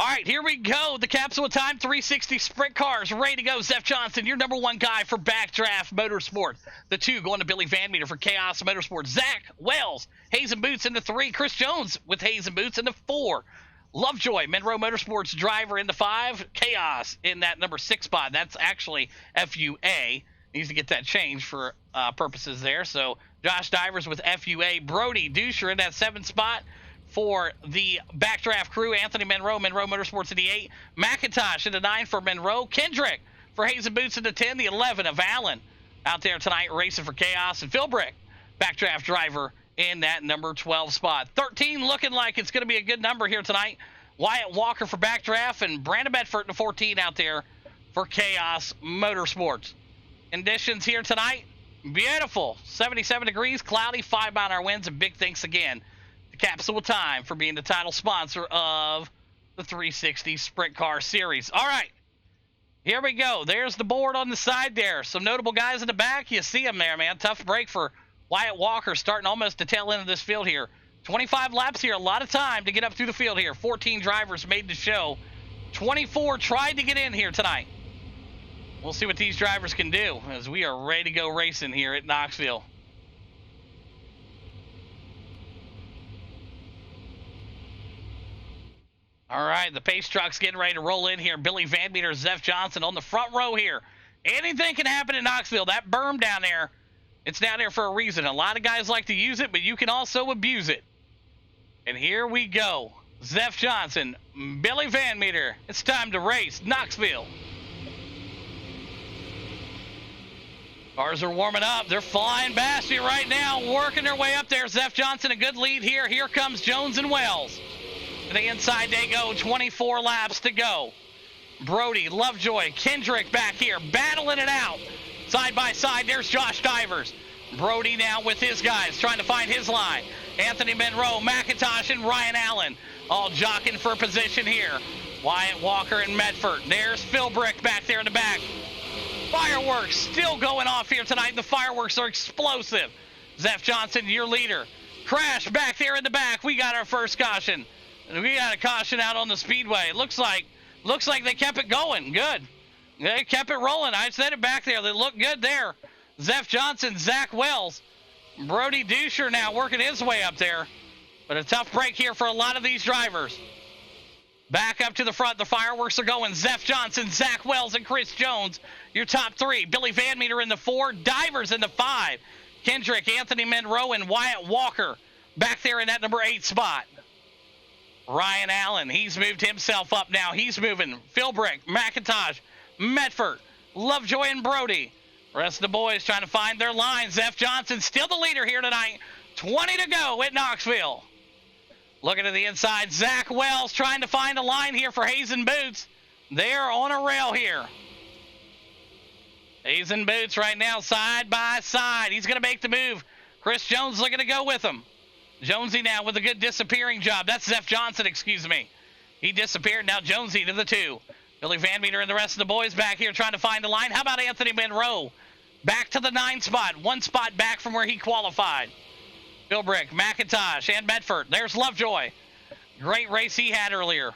right, here we go. The Capsule Time 360 Sprint Cars ready to go. Zeph Johnson, your number one guy for Backdraft Motorsports. The 2 going to Billy Van Meter for Chaos Motorsports. Zach Wells, Hayes and Boots in the 3. Chris Jones with Hayes and Boots in the 4. Lovejoy, Monroe Motorsports driver in the 5. Chaos in that number 6 spot. That's actually FUA. Needs to get that changed for purposes there. So Josh Divers with FUA. Brody Duscher in that 7 spot. For the Backdraft crew, Anthony Monroe Motorsports in the 8. McIntosh in the 9 for Monroe. Kendrick for Hayes and Boots in the 10. The 11 of Allen out there tonight racing for Chaos. And Phil Brick, Backdraft driver in that number 12 spot. 13 looking like it's going to be a good number here tonight. Wyatt Walker for Backdraft and Brandon Bedford in the 14 out there for Chaos Motorsports. Conditions here tonight, beautiful. 77 degrees, cloudy, 5-mile-an-hour winds, and big thanks again Capsule Time for being the title sponsor of the 360 Sprint Car Series. All right, here we go. There's the board on the side there. Some notable guys in the back. You see them there, man. Tough break for Wyatt Walker starting almost the tail end of this field here. 25 laps here, a lot of time to get up through the field here. 14 drivers made the show. 24 tried to get in here tonight. We'll see what these drivers can do as we are ready to go racing here at Knoxville. All right, the pace truck's getting ready to roll in here. Billy Van Meter, Zeph Johnson on the front row here. Anything can happen in Knoxville. That berm down there, it's down there for a reason. A lot of guys like to use it, but you can also abuse it. And here we go. Zeph Johnson, Billy Van Meter. It's time to race Knoxville. Cars are warming up. They're flying past you right now, working their way up there. Zeph Johnson, a good lead here. Here comes Jones and Wells. To the inside they go, 24 laps to go. Brody, Lovejoy, Kendrick back here, battling it out. Side by side, there's Josh Divers. Brody now with his guys, trying to find his line. Anthony Monroe, McIntosh, and Ryan Allen all jockeying for position here. Wyatt Walker and Medford. There's Phil Brick back there in the back. Fireworks still going off here tonight. The fireworks are explosive. Zeph Johnson, your leader. Crash back there in the back. We got our first caution. We got a caution out on the speedway. Looks like they kept it going. Good. They kept it rolling. I said it back there. They look good there. Zeph Johnson, Zach Wells. Brody Duscher now working his way up there. But a tough break here for a lot of these drivers. Back up to the front. The fireworks are going. Zeph Johnson, Zach Wells, and Chris Jones. Your top 3. Billy Van Meter in the 4. Divers in the 5. Kendrick, Anthony Monroe, and Wyatt Walker back there in that number 8 spot. Ryan Allen, he's moved himself up now. He's moving. Phil Brick, McIntosh, Medford, Lovejoy, and Brody. The rest of the boys trying to find their line. Zeph Johnson still the leader here tonight. 20 to go at Knoxville. Looking to the inside, Zach Wells trying to find a line here for Hayes and Boots. They're on a rail here. Hayes and Boots right now side by side. He's going to make the move. Chris Jones looking to go with him. Jonesy now with a good disappearing job. That's Zeph Johnson, excuse me. He disappeared. Now Jonesy to the 2. Billy Van Meter and the rest of the boys back here trying to find a line. How about Anthony Monroe? Back to the 9 spot. 1 spot back from where he qualified. Phil Brick, McIntosh, and Medford. There's Lovejoy. Great race he had earlier.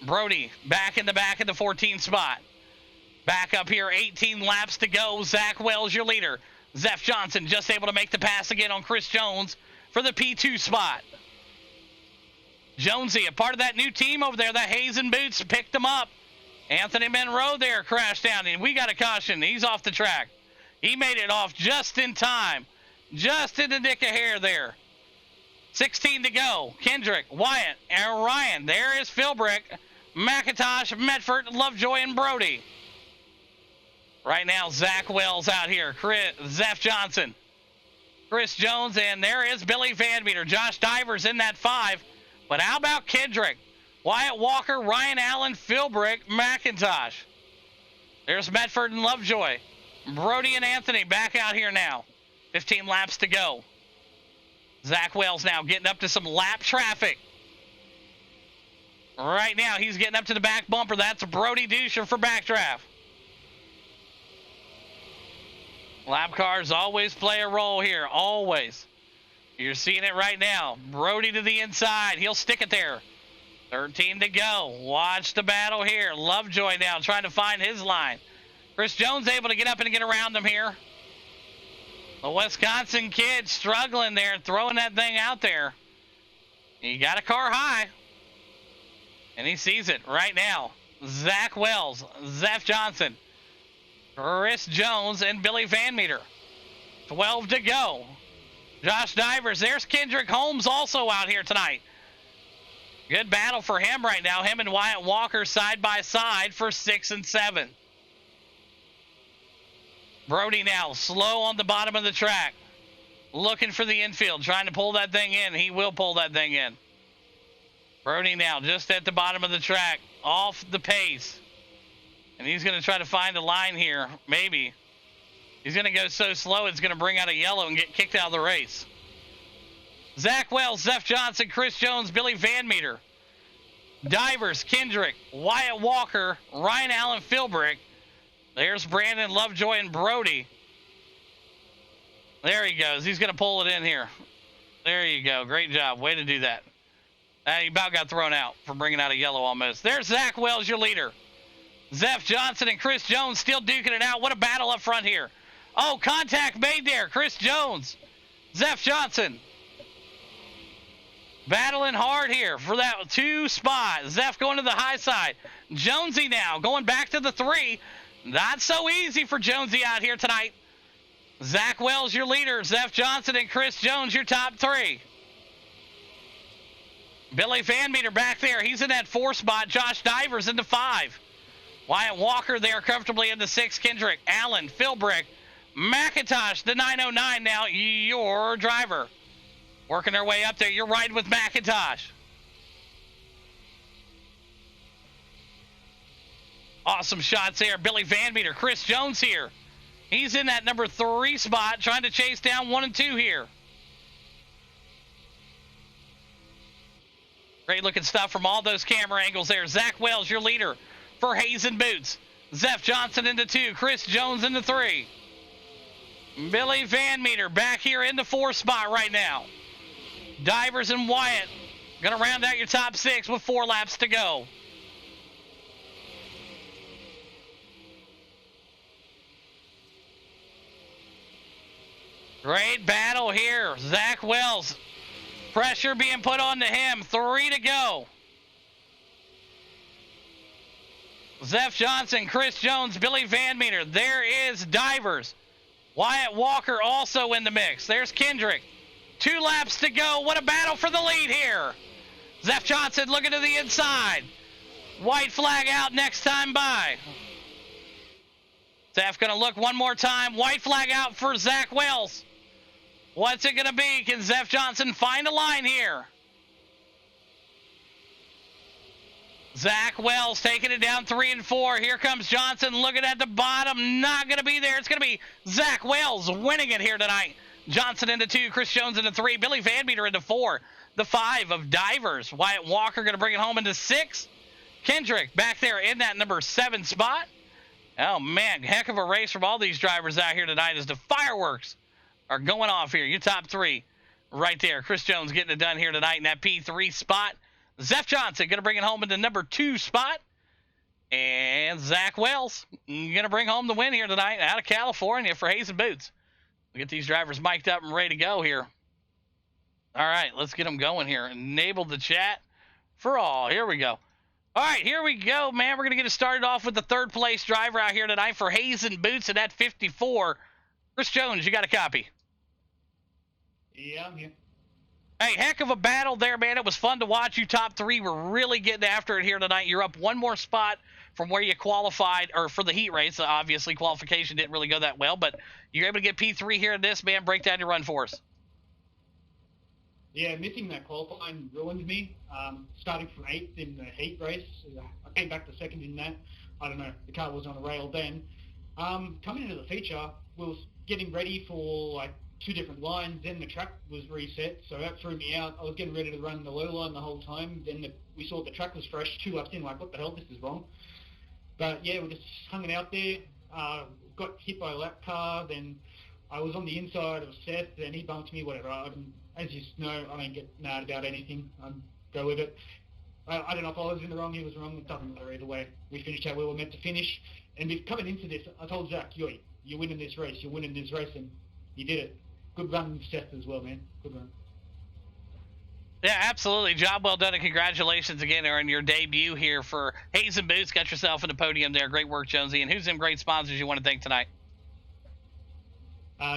Brody back in the back in the 14 spot. Back up here, 18 laps to go. Zach Wells, your leader. Zeph Johnson just able to make the pass again on Chris Jones for the P2 spot. Jonesy, a part of that new team over there, that Hayes and Boots picked him up. Anthony Monroe there crashed down, and we got a caution. He's off the track. He made it off just in time. Just in the nick of hair there. 16 to go. Kendrick, Wyatt, and Ryan. There is Phil Brick, McIntosh, Medford, Lovejoy, and Brody. Right now, Zach Wells out here. Zeph Johnson. Chris Jones, and there is Billy Van Meter. Josh Divers in that 5. But how about Kendrick? Wyatt Walker, Ryan Allen, Phil Brick, McIntosh. There's Medford and Lovejoy. Brody and Anthony back out here now. 15 laps to go. Zach Wells now getting up to some lap traffic. Right now, he's getting up to the back bumper. That's Brody Duscher for Backdraft. Lap cars always play a role here, always. You're seeing it right now. Brody to the inside. He'll stick it there. 13 to go. Watch the battle here. Lovejoy now trying to find his line. Chris Jones able to get up and get around him here. The Wisconsin kid struggling there, throwing that thing out there. He got a car high. And he sees it right now. Zach Wells, Zeph Johnson, Chris Jones, and Billy Van Meter. 12 to go. Josh Divers. There's Kendrick Holmes also out here tonight. Good battle for him right now. Him and Wyatt Walker side by side for 6 and 7. Brody now slow on the bottom of the track. Looking for the infield. Trying to pull that thing in. He will pull that thing in. Brody now just at the bottom of the track. Off the pace. And he's going to try to find a line here. Maybe. He's going to go so slow it's going to bring out a yellow and get kicked out of the race. Zach Wells, Zeph Johnson, Chris Jones, Billy Van Meter. Divers, Kendrick, Wyatt Walker, Ryan Allen Philbrick. There's Brandon Lovejoy and Brody. There he goes. He's going to pull it in here. There you go. Great job. Way to do that. He about got thrown out for bringing out a yellow almost. There's Zach Wells, your leader. Zeph Johnson and Chris Jones still duking it out. What a battle up front here. Oh, contact made there. Chris Jones. Zeph Johnson. Battling hard here for that 2 spot. Zeph going to the high side. Jonesy now going back to the 3. Not so easy for Jonesy out here tonight. Zach Wells, your leader. Zeph Johnson and Chris Jones, your top 3. Billy Van Meter back there. He's in that 4 spot. Josh Divers into 5. Wyatt Walker there comfortably into 6. Kendrick, Allen, Philbrick, McIntosh, the 909 now, your driver. Working their way up there. You're riding with McIntosh. Awesome shots there. Billy Van Meter. Chris Jones here. He's in that number 3 spot trying to chase down 1 and 2 here. Great looking stuff from all those camera angles there. Zach Wells, your leader for Hazen Boots. Zeph Johnson into 2. Chris Jones into 3. Billy Van Meter back here in the 4 spot right now. Divers and Wyatt going to round out your top 6 with 4 laps to go. Great battle here. Zach Wells. Pressure being put on to him. 3 to go. Zeph Johnson, Chris Jones, Billy Van Meter. There is Divers. Wyatt Walker also in the mix. There's Kendrick. 2 laps to go. What a battle for the lead here. Zeph Johnson looking to the inside. White flag out next time by. Zeph going to look one more time. White flag out for Zach Wells. What's it going to be? Can Zeph Johnson find a line here? Zach Wells taking it down 3 and 4. Here comes Johnson looking at the bottom. Not going to be there. It's going to be Zach Wells winning it here tonight. Johnson into 2. Chris Jones into 3. Billy Van Meter into 4. The 5 of Divers. Wyatt Walker going to bring it home into 6. Kendrick back there in that number 7 spot. Oh, man. Heck of a race from all these drivers out here tonight as the fireworks are going off here. Your top 3 right there. Chris Jones getting it done here tonight in that P3 spot. Zeph Johnson going to bring it home in the number 2 spot. And Zach Wells going to bring home the win here tonight out of California for Hazen Boots. We'll get these drivers mic'd up and ready to go here. All right, let's get them going here. Enable the chat for all. Here we go. All right, here we go, man. We're going to get it started off with the 3rd place driver out here tonight for Hazen Boots at that 54. Chris Jones, you got a copy? Yeah, I'm here. Hey, heck of a battle there, man. It was fun to watch. You top 3 were really getting after it here tonight. You're up 1 more spot from where you qualified, or for the heat race. Obviously, qualification didn't really go that well, but you're able to get P3 here in this, man. Break down your run for us. Yeah, missing that qualifying ruined me. Starting from 8th in the heat race, I came back to 2nd in that. I don't know, the car was on a rail then. Coming into the feature, we was getting ready for like 2 different lines, then the track was reset, so that threw me out. I was getting ready to run the low line the whole time, then we saw the track was fresh, 2 laps in, like, what the hell, this is wrong. But yeah, we just hung it out there, got hit by a lap car, then I was on the inside of Seth, and he bumped me, whatever. As you know, I don't get mad about anything, I go with it. I don't know if I was in the wrong, he was wrong. It doesn't matter either way. We finished how we were meant to finish. And coming into this, I told Zach, you're winning this race. You're winning this race, and you did it. Good run, Seth, as well, man. Good run. Yeah, absolutely. Job well done, and congratulations again on your debut here for Hayes and Boots. Got yourself in the podium there. Great work, Jonesy. And who's them great sponsors you want to thank tonight?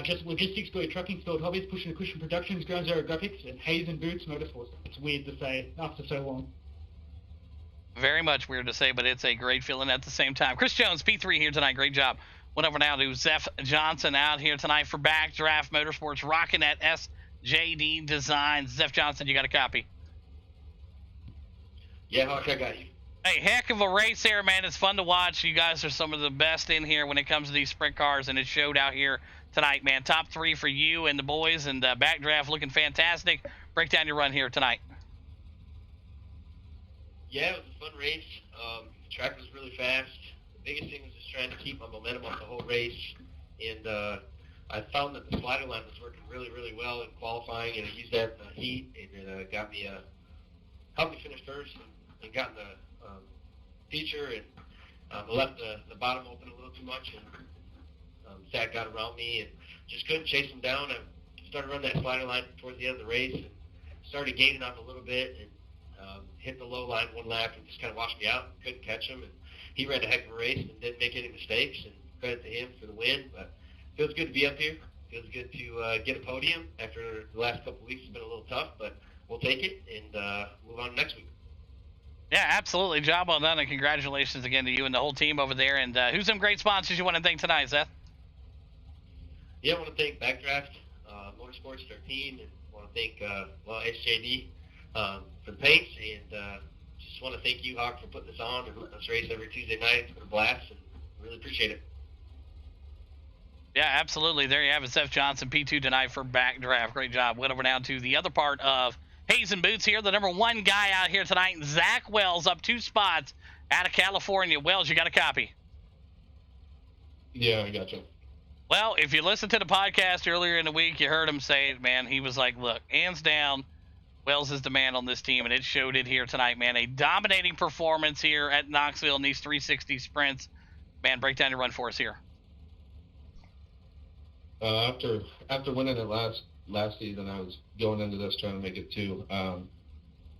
Just Logistics, Go Trucking, Spelled Hobbies, Pushing the Cushion Productions, Ground Zero Graphics, and Hayes and Boots Motorsports. It's weird to say after so long. Very much weird to say, but it's a great feeling at the same time. Chris Jones, P3 here tonight. Great job. Went over now to Zeph Johnson out here tonight for Backdraft Motorsports, rocking that SJD Design. Zeph Johnson, you got a copy? Yeah, Hawk, I got you. Hey, heck of a race there, man. It's fun to watch. You guys are some of the best in here when it comes to these sprint cars, and it showed out here tonight, man. Top 3 for you and the boys, and Backdraft looking fantastic. Break down your run here tonight. Yeah, it was a fun race. The track was really fast. The biggest thing was just trying to keep my momentum up the whole race, and I found that the slider line was working really, really well in qualifying, and I used that in the heat, and it got me helped me finish first and got in the feature, and I left the bottom open a little too much, and Zach got around me and just couldn't chase him down. I started running that slider line towards the end of the race and started gaining off a little bit and hit the low line one lap and just kind of washed me out. Couldn't catch him, and he ran a heck of a race and didn't make any mistakes, and credit to him for the win. But feels good to be up here. Feels good to get a podium after the last couple of weeks. It's been a little tough, but we'll take it and move on to next week. Yeah, absolutely. Job well done, and congratulations again to you and the whole team over there. And who's some great sponsors you want to thank tonight, Seth? Yeah, I want to thank Backdraft Motorsports, their team, and I want to thank SJD for the paints, and just want to thank you, Hawk, for putting this on and letting us race every Tuesday night. It's been a blast, and really appreciate it. Yeah, absolutely. There you have it, Seth Johnson, P2 tonight for Backdraft. Great job. Went over now to the other part of Hayes and Boots here, the number 1 guy out here tonight, Zach Wells, up 2 spots out of California. Wells, you got a copy? Yeah, I got you. Well, if you listened to the podcast earlier in the week, you heard him say it, man. He was like, look, hands down, Wells is the man on this team, and it showed it here tonight, man. A dominating performance here at Knoxville in these 360 sprints. Man, break down your run for us here. After winning it last season, I was going into this trying to make it 2. Now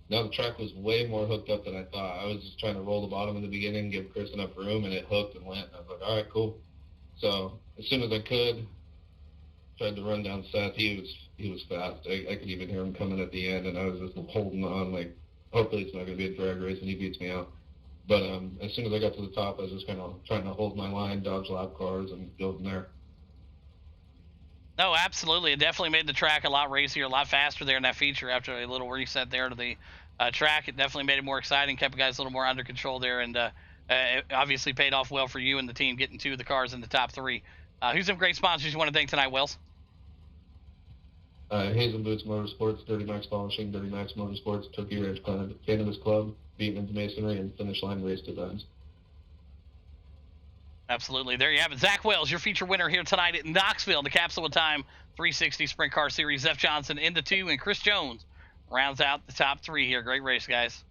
the track was way more hooked up than I thought. I was just trying to roll the bottom in the beginning, give Chris enough room, and it hooked and went. I was like, all right, cool. So as soon as I could, tried to run down Seth. He was fast. I could even hear him coming at the end, and I was just holding on, like, hopefully it's not going to be a drag race and he beats me out. But as soon as I got to the top, I was just kind of trying to hold my line, dodge lap cars, and go from there. No, absolutely. It definitely made the track a lot racier, a lot faster there in that feature after a little reset there to the track. It definitely made it more exciting, kept the guys a little more under control there, and it obviously paid off well for you and the team getting 2 of the cars in the top 3. Who's some great sponsors you want to thank tonight, Wells? Hayes and Boots Motorsports, Dirty Max Polishing, Dirty Max Motorsports, Turkey Ranch Cannabis Club, Beatman's Masonry, and Finish Line Race Designs. Absolutely. There you have it. Zach Wells, your feature winner here tonight at Knoxville, the Capsule Time 360 Sprint Car Series. Zeph Johnson in the 2, and Chris Jones rounds out the top 3 here. Great race, guys.